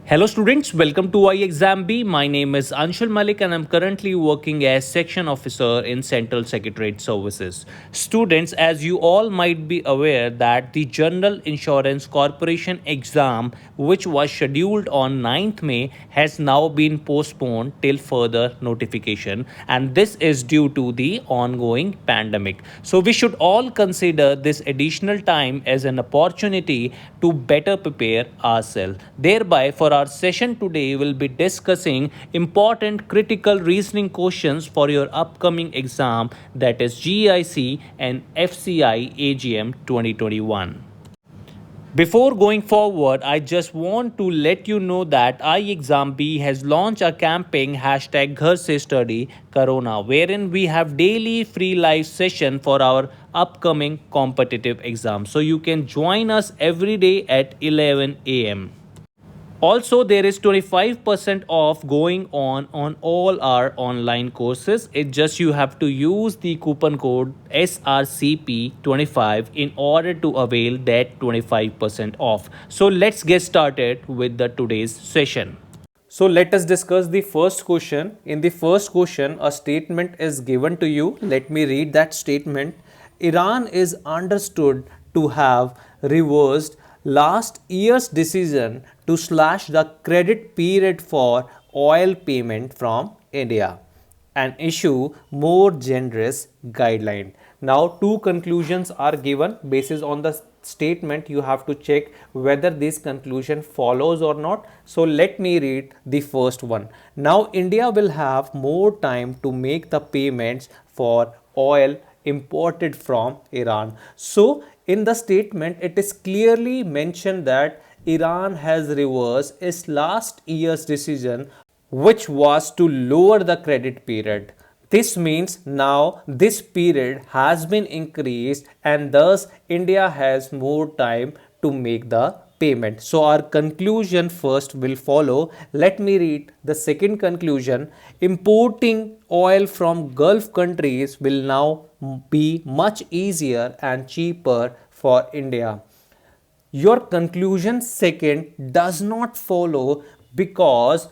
Hello students, welcome to iExamB. My name is Anshul Malik and I'm currently working as section officer in Central Secretariat Services. Students, as you all might be aware that the General Insurance Corporation exam which was scheduled on 9th May has now been postponed till further notification, and this is due to the ongoing pandemic. So we should all consider this additional time as an opportunity to better prepare ourselves. Thereby, for our session today, we'll be discussing important critical reasoning questions for your upcoming exam, that is GIC and FCI AGM 2021. Before going forward, I just want to let you know that iExamB has launched a campaign hashtag Ghar Se Study Corona, wherein we have daily free live session for our upcoming competitive exam. So you can join us every day at 11 a.m. Also, there is 25% off going on all our online courses. It just you have to use the coupon code SRCP25 in order to avail that 25% off. So let's get started with the today's session. So let us discuss the first question. In the first question, a statement is given to you. Let me read that statement. Iran is understood to have reversed last year's decision to slash the credit period for oil payment from India and issue more generous guideline. Now two conclusions are given. Basis on the statement, you have to check whether this conclusion follows or not. So let me read the first one. Now India will have more time to make the payments for oil imported from Iran. So in the statement, it is clearly mentioned that Iran has reversed its last year's decision, which was to lower the credit period. This means now this period has been increased and thus India has more time to make the payment. So our conclusion first will follow. Let me read the second conclusion. Importing oil from Gulf countries will now be much easier and cheaper for India. Your conclusion second does not follow because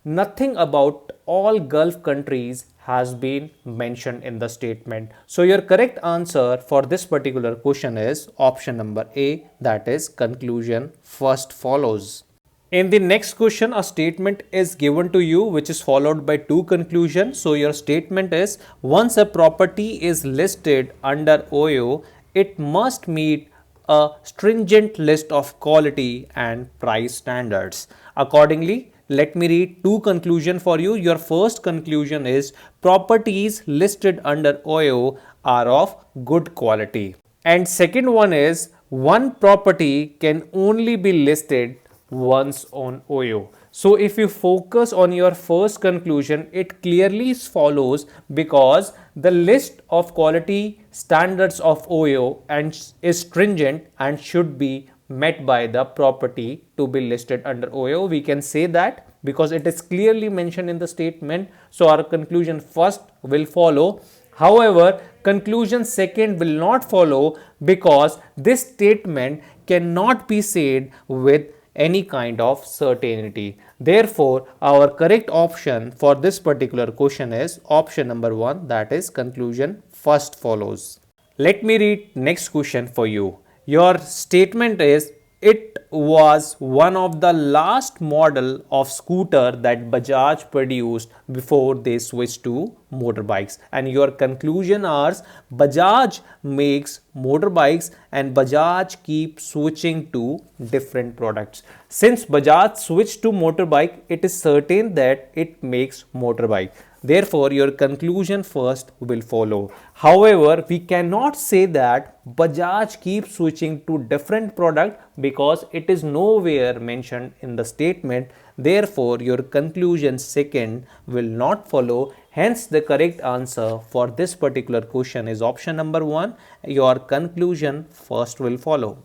nothing about all Gulf countries has been mentioned in the statement. So your correct answer for this particular question is option number A, that is conclusion first follows. In the next question, a statement is given to you which is followed by two conclusions. So your statement is, once a property is listed under OYO, it must meet a stringent list of quality and price standards. Accordingly, let me read two conclusions for you. Your first conclusion is properties listed under OYO are of good quality. And second one is one property can only be listed once on OYO. So if you focus on your first conclusion, it clearly follows because the list of quality standards of OYO and is stringent and should be met by the property to be listed under OYO. We can say that because it is clearly mentioned in the statement. So our conclusion first will follow. However, conclusion second will not follow because this statement cannot be said with any kind of certainty. Therefore, our correct option for this particular question is option number 1, that is conclusion first follows. Let me read next question for you. Your statement is, it was one of the last model of scooter that Bajaj produced before they switched to motorbikes. And your conclusion is Bajaj makes motorbikes and Bajaj keeps switching to different products. Since Bajaj switched to motorbike, it is certain that it makes motorbike. Therefore, your conclusion first will follow. However, we cannot say that Bajaj keeps switching to different product because it is nowhere mentioned in the statement. Therefore, your conclusion second will not follow. Hence, the correct answer for this particular question is option number 1. Your conclusion first will follow.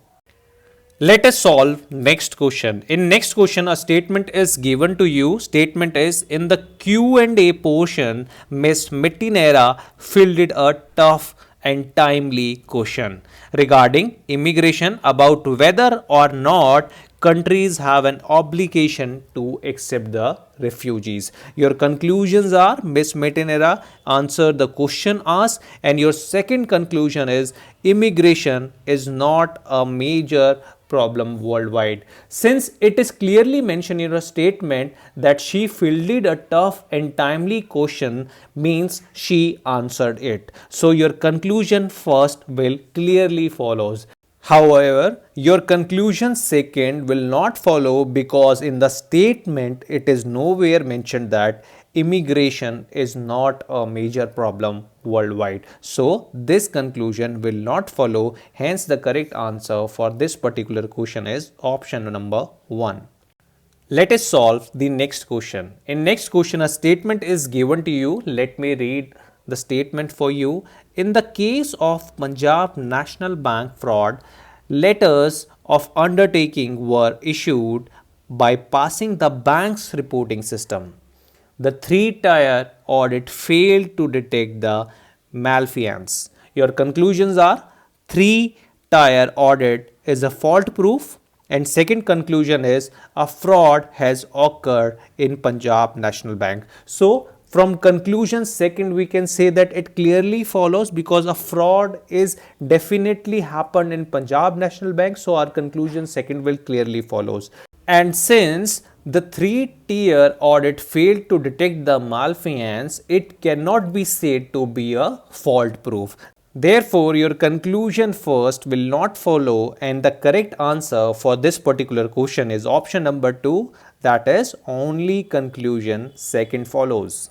Let us solve next question. In next question, a statement is given to you. Statement is, in the Q&A portion, Ms. Mittinera fielded a tough and timely question regarding immigration about whether or not countries have an obligation to accept the refugees. Your conclusions are Miss Metinera answer the question asked, and your second conclusion is immigration is not a major problem worldwide. Since it is clearly mentioned in your statement that she fielded a tough and timely question, means she answered it. So your conclusion first will clearly follows. However, your conclusion second will not follow because in the statement it is nowhere mentioned that immigration is not a major problem worldwide. So, this conclusion will not follow. Hence, the correct answer for this particular question is option number 1. Let us solve the next question. In next question, a statement is given to you. Let me read the statement for you. In the case of Punjab National Bank fraud, letters of undertaking were issued by passing the bank's reporting system. The three-tier audit failed to detect the malfeasance. Your conclusions are three-tier audit is a fault proof, and second conclusion is a fraud has occurred in Punjab National Bank. So from conclusion second we can say that it clearly follows because a fraud is definitely happened in Punjab National Bank. So our conclusion second will clearly follows. And since the three-tier audit failed to detect the malfeasance, it cannot be said to be a fault proof. Therefore, your conclusion first will not follow, and the correct answer for this particular question is option number 2, that is only conclusion second follows.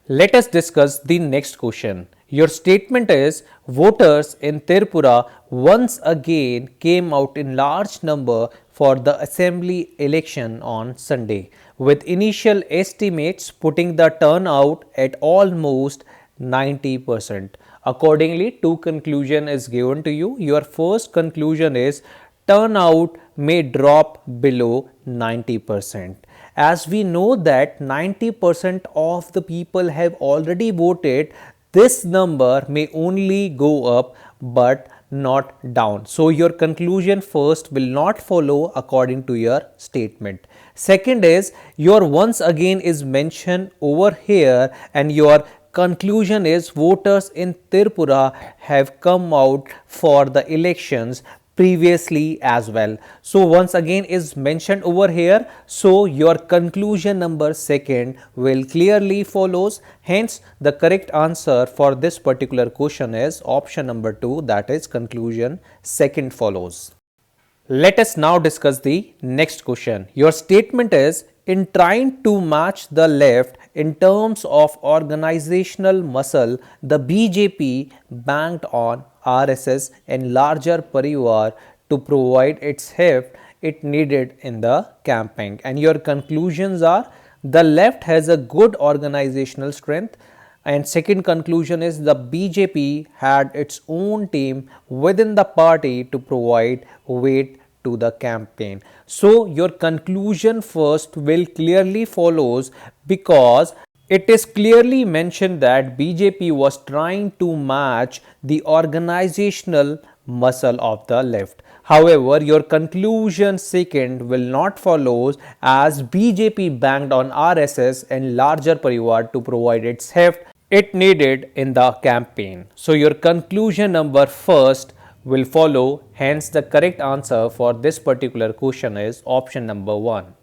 Let us discuss the next question. Your statement is voters in Tripura once again came out in large number for the assembly election on Sunday, with initial estimates putting the turnout at almost 90%. Accordingly, two conclusion is given to you. Your first conclusion is turnout may drop below 90%. As we know that 90% of the people have already voted, this number may only go up but not down. So your conclusion first will not follow according to your statement. Second is your once again is mentioned over here, and your conclusion is voters in Tripura have come out for the elections previously as well. So once again is mentioned over here. So your conclusion number second will clearly follows. Hence the correct answer for this particular question is option number 2, that is conclusion second follows. Let us now discuss the next question. Your statement is in trying to match the left in terms of organizational muscle, the BJP banked on RSS and larger Parivar to provide its heft it needed in the campaign. And your conclusions are the left has a good organizational strength, and second conclusion is the BJP had its own team within the party to provide weight to the campaign. So your conclusion first will clearly follows because it is clearly mentioned that BJP was trying to match the organizational muscle of the left. However, your conclusion second will not follow as BJP banked on RSS and larger Parivar to provide its heft it needed in the campaign. So your conclusion number first will follow. Hence the correct answer for this particular question is option number 1.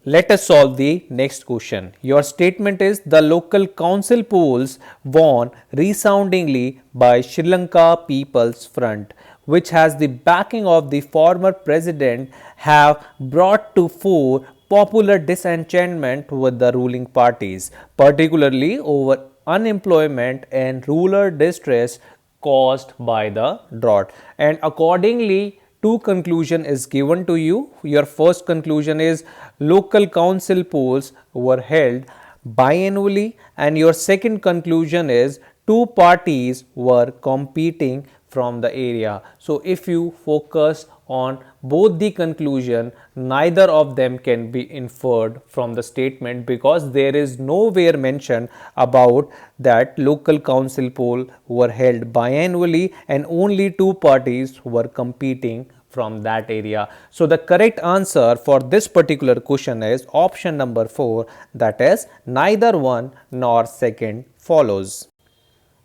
Let us solve the next question. Your statement is the local council polls won resoundingly by Sri Lanka People's Front, which has the backing of the former president, have brought to fore popular disenchantment with the ruling parties, particularly over unemployment and rural distress caused by the drought. And accordingly, two conclusion is given to you. Your first conclusion is local council polls were held biannually, and your second conclusion is two parties were competing from the area. So if you focus on both the conclusion, neither of them can be inferred from the statement because there is nowhere mention about that local council poll were held biannually and only two parties were competing from that area. So the correct answer for this particular question is option number 4, that is neither one nor second follows.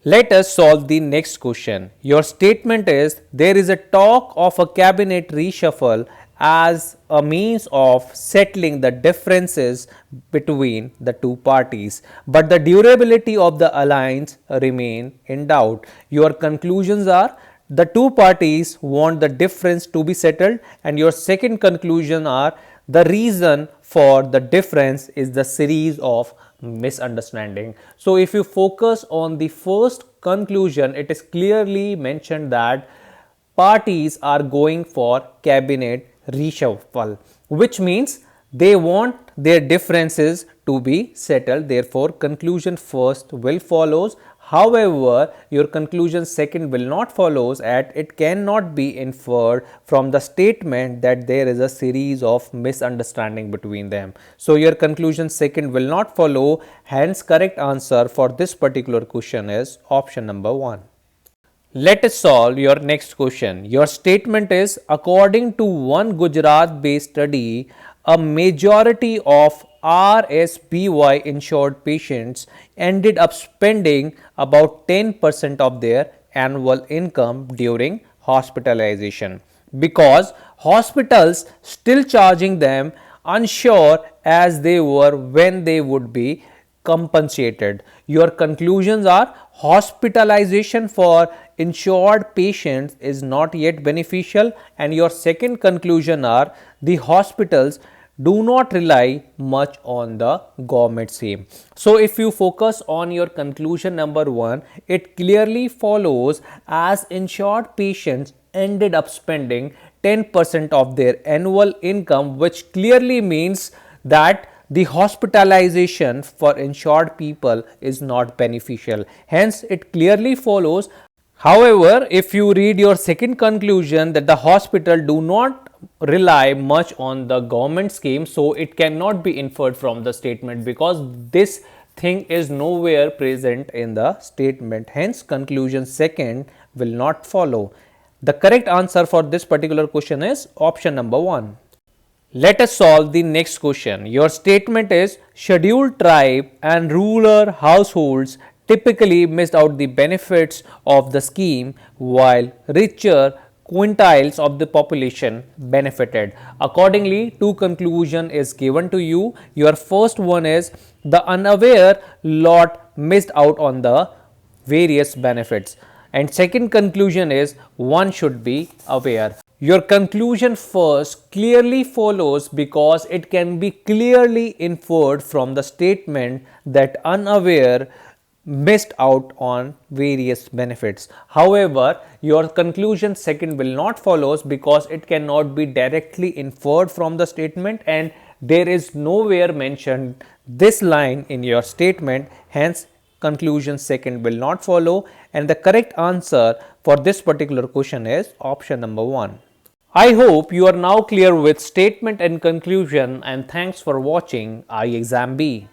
Let us solve the next question. Your statement is there is a talk of a cabinet reshuffle as a means of settling the differences between the two parties, but the durability of the alliance remain in doubt. Your conclusions are the two parties want the difference to be settled, and your second conclusion are the reason for the difference is the series of misunderstanding. So if you focus on the first conclusion, it is clearly mentioned that parties are going for cabinet reshuffle, which means they want their differences to be settled. Therefore conclusion first will follows. However, your conclusion second will not follows, as it cannot be inferred from the statement that there is a series of misunderstanding between them. So your conclusion second will not follow. Hence correct answer for this particular question is option number 1. Let us solve your next question. Your statement is according to one Gujarat based study, a majority of RSBY insured patients ended up spending about 10% of their annual income during hospitalization because hospitals still charging them unsure as they were when they would be compensated. Your conclusions are hospitalization for insured patients is not yet beneficial, and your second conclusion are the hospitals do not rely much on the government scheme. So if you focus on your conclusion number 1, it clearly follows as insured patients ended up spending 10% of their annual income, which clearly means that the hospitalization for insured people is not beneficial. Hence it clearly follows. However, if you read your second conclusion that the hospital do not rely much on the government scheme, so it cannot be inferred from the statement because this thing is nowhere present in the statement. Hence conclusion second will not follow. The correct answer for this particular question is option number 1. Let us solve the next question. Your statement is scheduled tribe and rural households typically missed out the benefits of the scheme while richer quintiles of the population benefited. Accordingly, two conclusion is given to you. Your first one is the unaware lot missed out on the various benefits, and second conclusion is one should be aware. Your conclusion first clearly follows because it can be clearly inferred from the statement that unaware missed out on various benefits. However, your conclusion second will not follows because it cannot be directly inferred from the statement, and there is nowhere mentioned this line in your statement. Hence conclusion second will not follow, and the correct answer for this particular question is option number 1. I hope you are now clear with statement and conclusion, and thanks for watching iExamB.